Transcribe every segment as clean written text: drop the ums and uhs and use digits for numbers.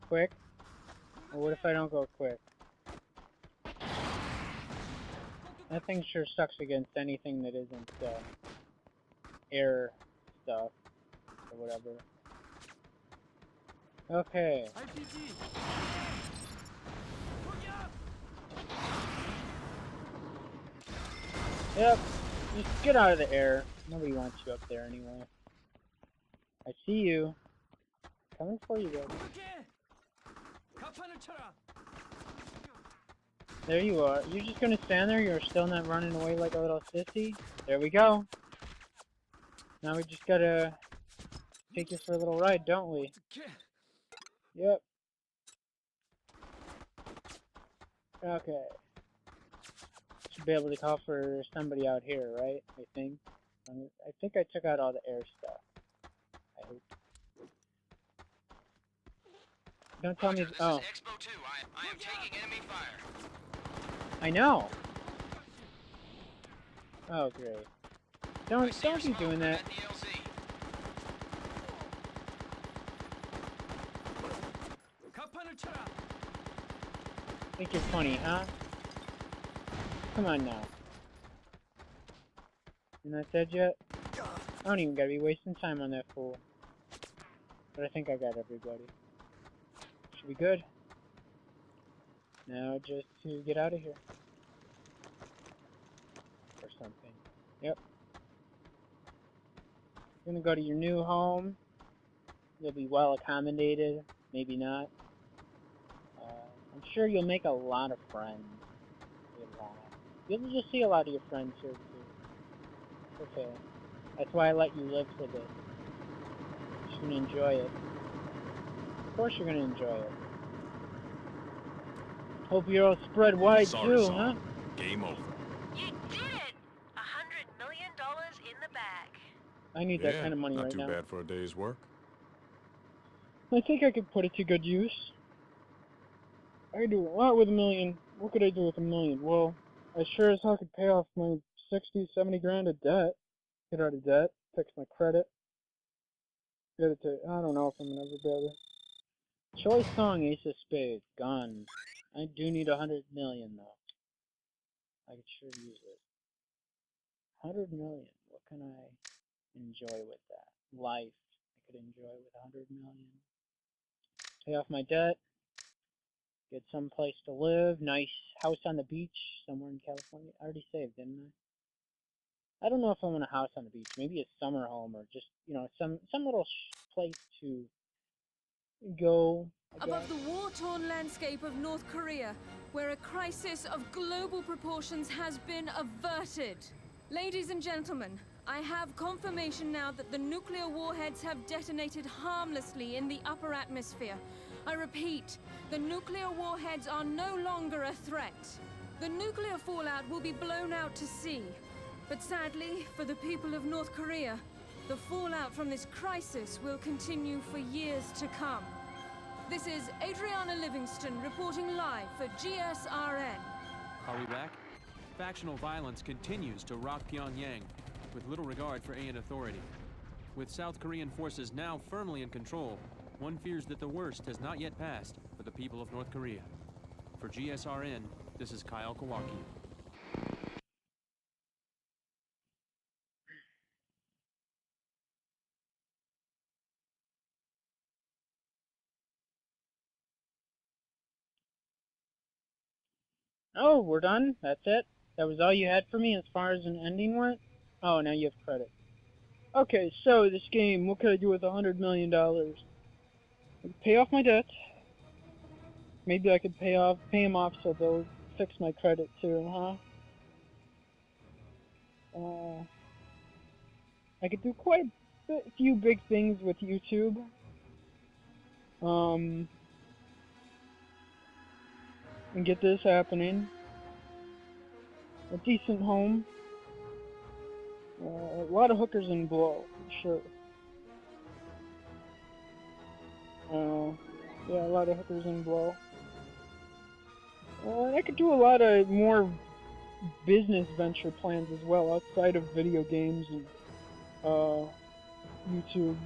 quick? Or what if I don't go quick? That thing sure sucks against anything that isn't air stuff or whatever. Okay. Yep. Just get out of the air. Nobody wants you up there anyway. I see you. Coming for you, baby. There you are. You're just gonna stand there? You're still not running away like a little sissy? There we go. Now we just gotta take you for a little ride, don't we? Yep. Okay. Should be able to call for somebody out here, right? I think. I think I took out all the air stuff. I hope. Don't tell me. Oh. This is Expo 2. I am taking enemy fire. I know. Oh, great. Don't be doing that. Think you're funny, huh? Come on now. You're not dead yet? I don't even gotta be wasting time on that fool. But I think I got everybody. Should be good. Now just to get out of here. Or something. Yep. You're gonna go to your new home. You'll be well accommodated. Maybe not. I'm sure you'll make a lot of friends. A lot. You'll just see a lot of your friends here too. Okay. That's why I let you live for this. You're gonna enjoy it. Of course you're gonna enjoy it. Hope you're all spread wide too, huh? Game over. You did it! $100 million in the bag. I need that kind of money right now. Not too bad for a day's work. I think I could put it to good use. I could do a lot with $1 million. What could I do with $1 million? Well, I sure as hell could pay off my 60, 70 grand of debt. Get out of debt. Fix my credit. Get it to, I don't know if I'm gonna ever be able to. Choice song, Ace of Spades. Gone. I do need 100 million though. I could sure use it. 100 million. What can I enjoy with that? Life. I could enjoy with 100 million. Pay off my debt. Get some place to live. Nice house on the beach somewhere in California. I already saved, didn't I? I don't know if I want a house on the beach. Maybe a summer home or just, you know, some little place to go. Above the war-torn landscape of North Korea, where a crisis of global proportions has been averted. Ladies and gentlemen, I have confirmation now that the nuclear warheads have detonated harmlessly in the upper atmosphere. I repeat, the nuclear warheads are no longer a threat. The nuclear fallout will be blown out to sea. But sadly, for the people of North Korea, the fallout from this crisis will continue for years to come. This is Adriana Livingston reporting live for GSRN. Are we back? Factional violence continues to rock Pyongyang, with little regard for AN authority. With South Korean forces now firmly in control, one fears that the worst has not yet passed for the people of North Korea. For GSRN, this is Kyle Kawaki. Oh, we're done? That's it? That was all you had for me as far as an ending went? Oh, now you have credit. Okay, so this game, what could I do with $100 million? I could pay off my debt. Maybe I could pay him off so they'll fix my credit too, huh? I could do quite a few big things with YouTube. And get this happening. A decent home. A lot of hookers in blow, sure. Yeah, a lot of hookers in blow. I could do a lot of more business venture plans as well, outside of video games and YouTube.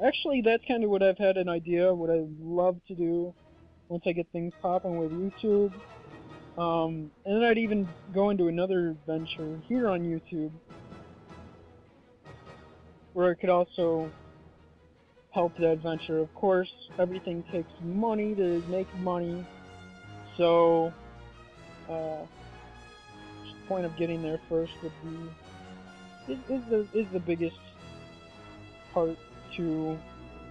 Actually, that's kind of what I've had an idea, what I'd love to do once I get things popping with YouTube. And then I'd even go into another venture here on YouTube, where I could also help that venture. Of course, everything takes money to make money, so the point of getting there first would be is the biggest part to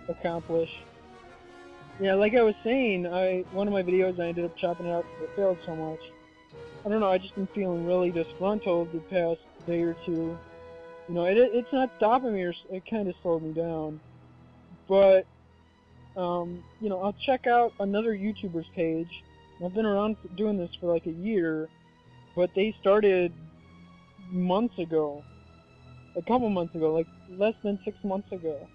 accomplish. Yeah, like I was saying, one of my videos I ended up chopping it out because it failed so much. I don't know, I just been feeling really disgruntled the past day or two. You know, it's not stopping me, or it kind of slowed me down. But, you know, I'll check out another YouTuber's page. I've been around doing this for like a year, but they started months ago. A couple months ago, like less than 6 months ago.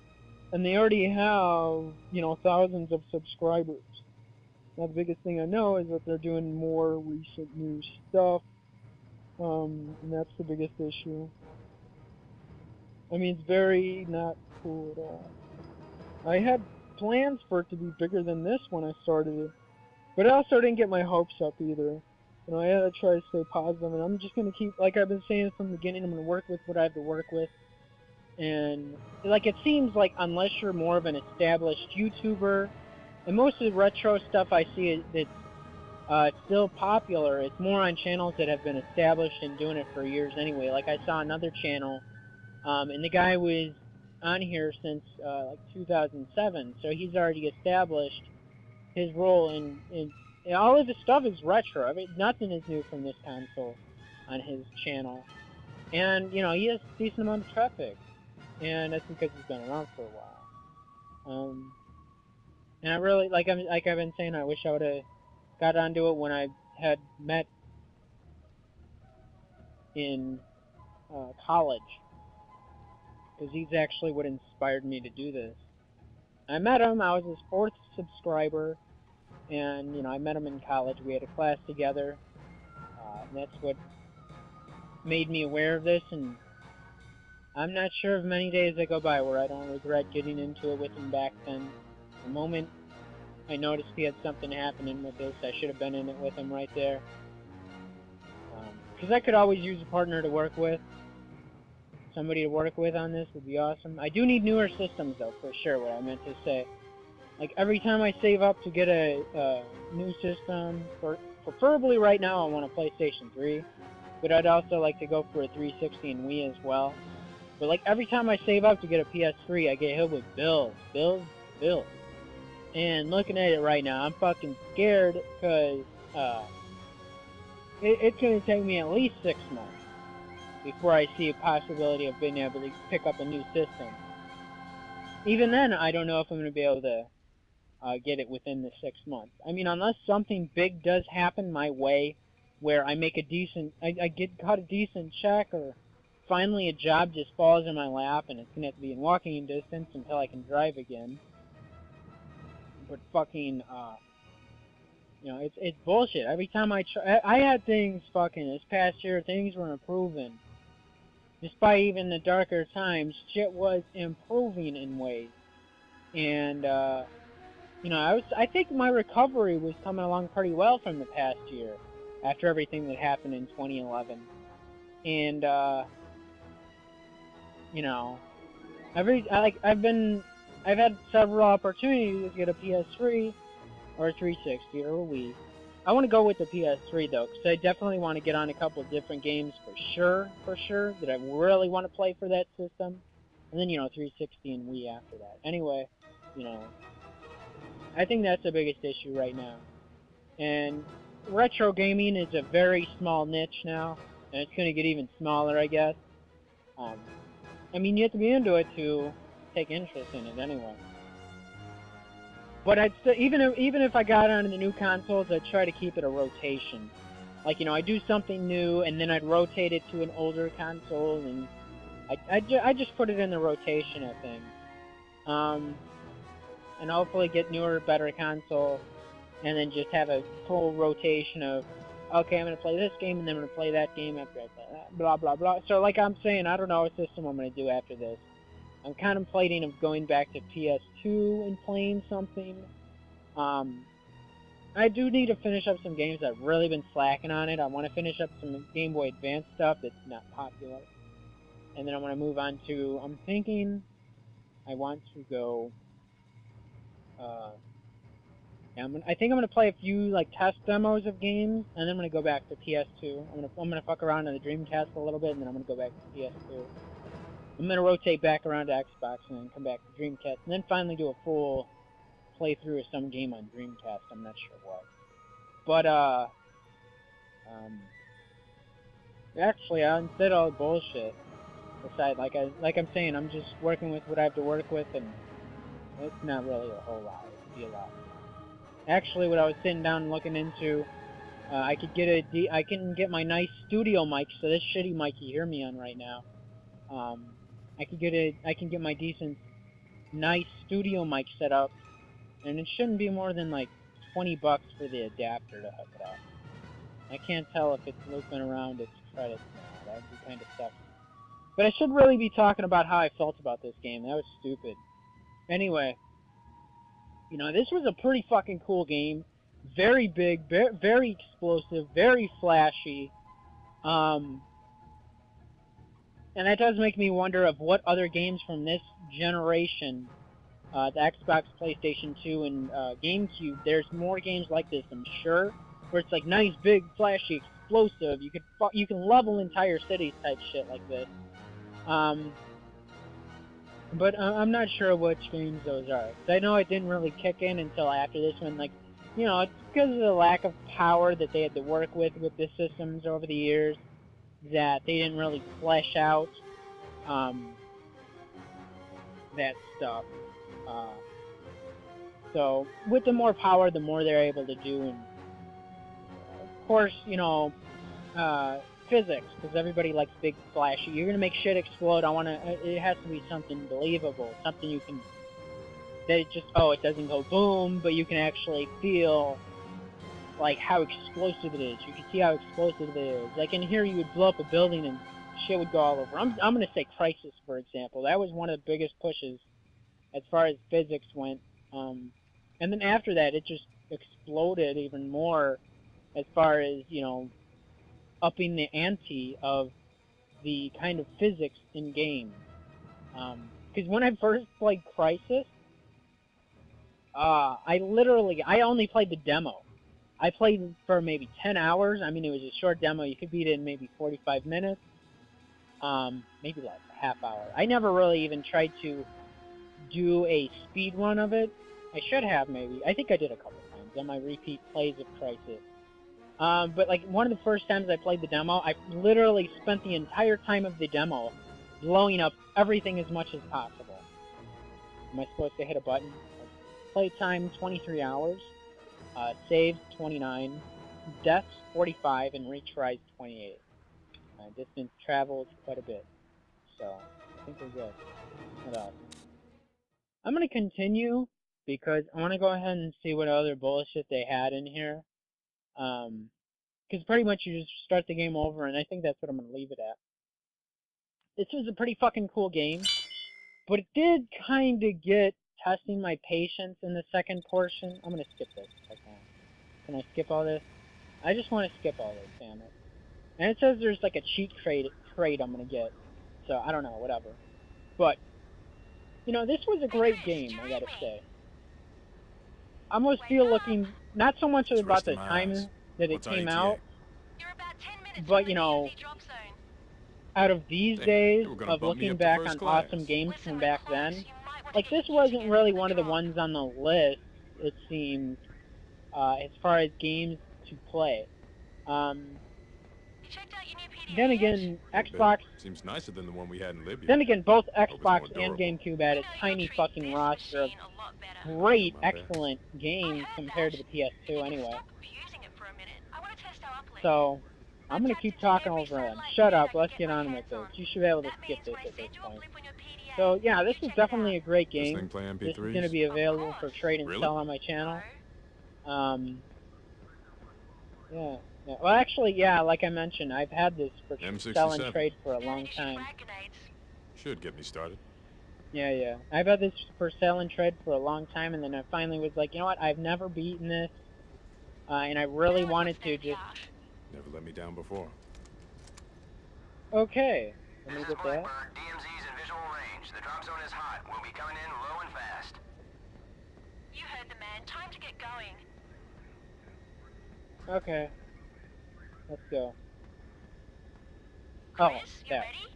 And they already have, you know, thousands of subscribers. Now, the biggest thing I know is that they're doing more recent new stuff. And that's the biggest issue. I mean, it's very not cool at all. I had plans for it to be bigger than this when I started it. But I also didn't get my hopes up either. You know, I had to try to stay positive, and I'm just going to keep, like I've been saying from the beginning, I'm going to work with what I have to work with. And, like, it seems like unless you're more of an established YouTuber, and most of the retro stuff I see that's still popular, it's more on channels that have been established and doing it for years anyway. Like, I saw another channel, and the guy was on here since, like, 2007, so he's already established his role in all of his stuff is retro. I mean, nothing is new from this console on his channel. And, you know, he has a decent amount of traffic. And that's because he's been around for a while. And I really, like I've been saying, I wish I would have got onto it when I had met in college. Because he's actually what inspired me to do this. I met him, I was his 4th subscriber. And, you know, I met him in college. We had a class together. And that's what made me aware of this. And I'm not sure of many days that go by where I don't regret getting into it with him back then. The moment I noticed he had something happening with this, I should have been in it with him right there. Because I could always use a partner to work with. Somebody to work with on this would be awesome. I do need newer systems, though, for sure, what I meant to say. Like, every time I save up to get a new system, preferably right now I want a PlayStation 3, but I'd also like to go for a 360 and Wii as well. But, like, every time I save up to get a PS3, I get hit with bills. And looking at it right now, I'm fucking scared, because it's going to take me at least 6 months before I see a possibility of being able to pick up a new system. Even then, I don't know if I'm going to be able to get it within the 6 months. I mean, unless something big does happen my way, where I make a decent, I get caught a decent check, or finally a job just falls in my lap, and it's going to have to be in walking distance until I can drive again. But fucking, you know, it's bullshit. Every time I had things fucking, this past year, things were improving. Despite even the darker times, shit was improving in ways. And, you know, I think my recovery was coming along pretty well from the past year, after everything that happened in 2011. And, you know, I've had several opportunities to get a PS3, or a 360, or a Wii. I want to go with the PS3, though, because I definitely want to get on a couple of different games for sure, that I really want to play for that system. And then, you know, 360 and Wii after that. Anyway, you know, I think that's the biggest issue right now. And retro gaming is a very small niche now, and it's going to get even smaller, I guess. I mean, you have to be into it to take interest in it anyway. But I'd still, even if I got onto the new consoles, I'd try to keep it a rotation. Like, you know, I'd do something new, and then I'd rotate it to an older console, and I'd just put it in the rotation of things. And hopefully get newer, better console, and then just have a full rotation of, okay, I'm going to play this game, and then I'm going to play that game after I play that, blah, blah, blah. So, like I'm saying, I don't know what system I'm going to do after this. I'm contemplating of going back to PS2 and playing something. I do need to finish up some games. I've really been slacking on it. I want to finish up some Game Boy Advance stuff that's not popular. And then I want to move on to, I'm thinking I want to go, I think I'm going to play a few, like, test demos of games, and then I'm going to go back to PS2. I'm gonna fuck around on the Dreamcast a little bit, and then I'm going to go back to PS2. I'm going to rotate back around to Xbox, and then come back to Dreamcast, and then finally do a full playthrough of some game on Dreamcast. I'm not sure what. But, actually, instead of all the bullshit, aside, like I'm saying, I'm just working with what I have to work with, and it's not really a whole lot. It could be a lot. Actually, what I was sitting down and looking into, I can get my nice studio mic, so this shitty mic you hear me on right now. I can get my decent, nice studio mic set up, and it shouldn't be more than like $20 for the adapter to hook it up. I can't tell if it's looping around its credits now. That would be kind of sucky. But I should really be talking about how I felt about this game. That was stupid. Anyway, you know, this was a pretty fucking cool game. Very big, very explosive, very flashy. And that does make me wonder of what other games from this generation, the Xbox, PlayStation 2, and GameCube, there's more games like this, I'm sure, where it's like nice, big, flashy, explosive. You can level entire cities type shit like this. But I'm not sure which games those are. I know it didn't really kick in until after this one. Like, you know, it's because of the lack of power that they had to work with the systems over the years that they didn't really flesh out that stuff. So with the more power, the more they're able to do. And of course, you know, physics, because everybody likes big, flashy. You're gonna make shit explode. It has to be something believable, something you can. That it just, it doesn't go boom, but you can actually feel like how explosive it is. You can see how explosive it is. Like in here, you would blow up a building and shit would go all over. I'm gonna say Crisis, for example. That was one of the biggest pushes as far as physics went. And then after that, it just exploded even more as far as, you know, upping the ante of the kind of physics in games. Because when I first played Crisis, I only played the demo. I played for maybe 10 hours. I mean, it was a short demo. You could beat it in maybe 45 minutes. Maybe like a half hour. I never really even tried to do a speed run of it. I should have, maybe. I think I did a couple times on my repeat plays of Crisis. But like one of the first times I played the demo, I literally spent the entire time of the demo blowing up everything as much as possible. Am I supposed to hit a button? Playtime 23 hours, saved 29, deaths 45, and retries 28. Distance traveled quite a bit, so I think we're good. What else? I'm gonna continue because I want to go ahead and see what other bullshit they had in here. Because pretty much you just start the game over, and I think that's what I'm going to leave it at. This was a pretty fucking cool game, but it did kind of get testing my patience in the second portion. I'm going to skip this if I can. Can I skip all this? I just want to skip all this, damn it. And it says there's like a cheat crate I'm going to get. So, I don't know, whatever. But, you know, this was a great game, I gotta say. I almost feel looking, not so much about the time that it came out, but, you know, out of these days of looking back on awesome games from back then, like, this wasn't really one of the ones on the list, it seems, as far as games to play. Then again, Xbox... Seems nicer than the one we had in Libya. Then again, both Xbox and GameCube had a tiny fucking roster of great, excellent games compared to the PS2 anyway. So, I'm going to keep talking over them. Shut up, let's get on with this. You should be able to skip this at this point. So, yeah, this is definitely a great game. This is going to be available for trade and sell on my channel. Yeah. Well, actually, yeah, like I mentioned, I've had this for sell and trade for a long time. Should get me started. Yeah, yeah. I've had this for sale and trade for a long time, and then I finally was like, you know what? I've never beaten this, and I really wanted to just... Never let me down before. Okay. Let me This is get that. Blackbird. DMZ's in visual range. The drop zone is hot. We'll be coming in low and fast. You heard the man. Time to get going. Okay. Let's go. Chris, Oh, you that. ready?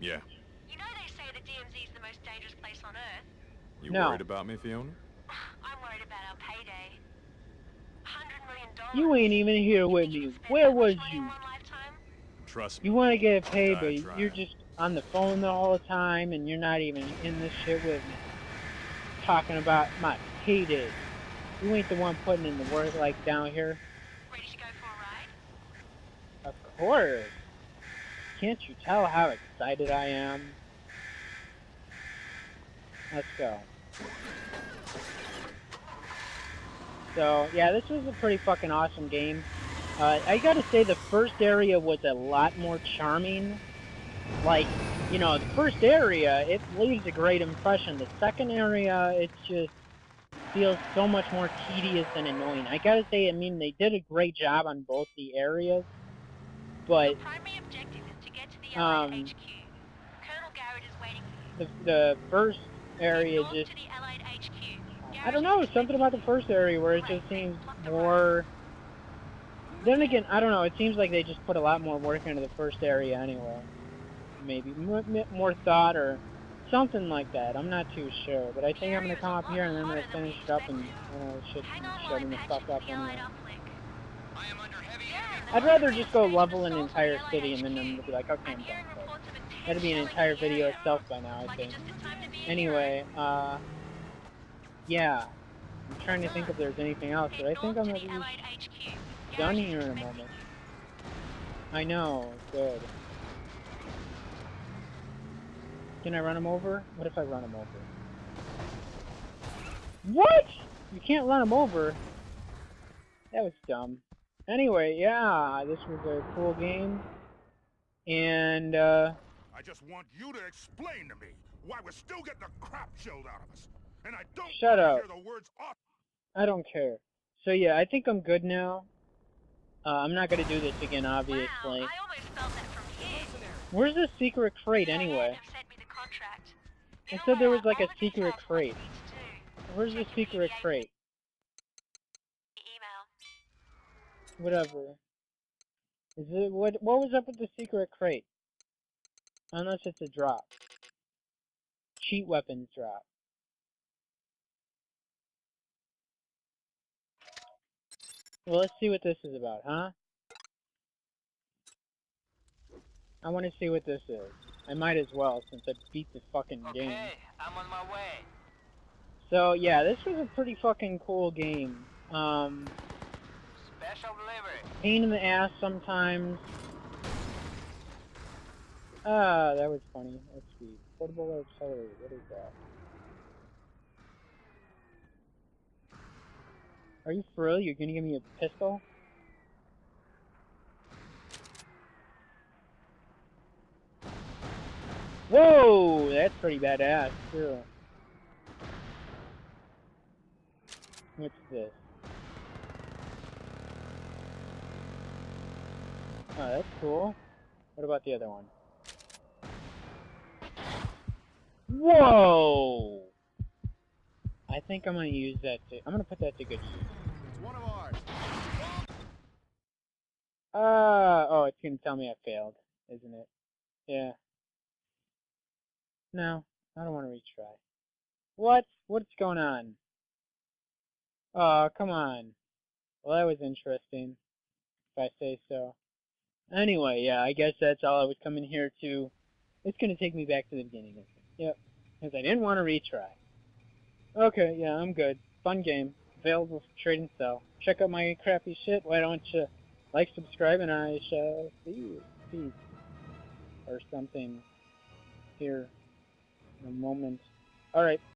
Yeah. You know they say the DMZ is the most dangerous place on Earth. You No. worried about me, Fiona? I'm worried about our payday. $100 million. You ain't even here with me. Where was you? Trust me. You want to get paid, but Died trying. you're just on the phone the whole time, and you're not even in this shit with me. Talking about my payday. You ain't the one putting in the work like down here. Ready to go for a ride? Of course. Can't you tell how excited I am? Let's go. So, yeah, this was a pretty fucking awesome game. I gotta say, the first area was a lot more charming. Like, you know, the first area, it leaves a great impression. The second area, it just feels so much more tedious and annoying. I gotta say, I mean, they did a great job on both the areas, but Your primary objective is to get to the Allied HQ. Colonel Garrett is waiting for you. the first area North just... to the Allied HQ. I don't know, something about the first area where it just seems more... Then again, I don't know, it seems like they just put a lot more work into the first area anyway. Maybe more thought or something like that. I'm not too sure, but I think I'm going to come up here and then I'm going to finish it up and should be shutting the fuck up anyway. I am under heavy I'd rather just go level an entire city and then I'm going to be like, okay, I'm done. But that'd be an entire video itself by now, I think. Anyway, yeah. I'm trying to think if there's anything else, but I think I'm going to be done here in a moment. I know, good. Can I run him over? What if I run him over? What? You can't run him over. That was dumb. Anyway, yeah, this was a cool game. And, I just want you to explain to me why we're still getting the crap shelled out of us. And I don't shut up. hear the words off. I don't care. So yeah, I think I'm good now. I'm not gonna do this again, obviously. Wow, I almost felt that from here. Where's the secret crate anyway? It said there was like a secret crate. Where's the secret crate? Whatever. Is it what was up with the secret crate? Unless it's a drop. Cheat weapons drop. Well, let's see what this is about, huh? I want to see what this is. I might as well, since I beat the fucking game. Okay, I'm on my way. So, yeah, this was a pretty fucking cool game. Special delivery. Pain in the ass sometimes. Ah, that was funny. Let's see. Portable artillery, what is that? Are you for real? You're gonna give me a pistol? Whoa! That's pretty badass, too. What's this? Oh, that's cool. What about the other one? Whoa! I think I'm gonna use that to... I'm gonna put that to good use. It's one of ours. Oh, it's gonna tell me I failed, isn't it? Yeah. No, I don't want to retry. What? What's going on? Oh, come on. Well, that was interesting, if I say so. Anyway, yeah, I guess that's all I was coming here to. It's gonna take me back to the beginning of it. Yep, because I didn't want to retry. Okay, yeah, I'm good. Fun game. Available for trade and sell. Check out my crappy shit. Why don't you like, subscribe, and I shall see you. Peace. Or something here in a moment. Alright.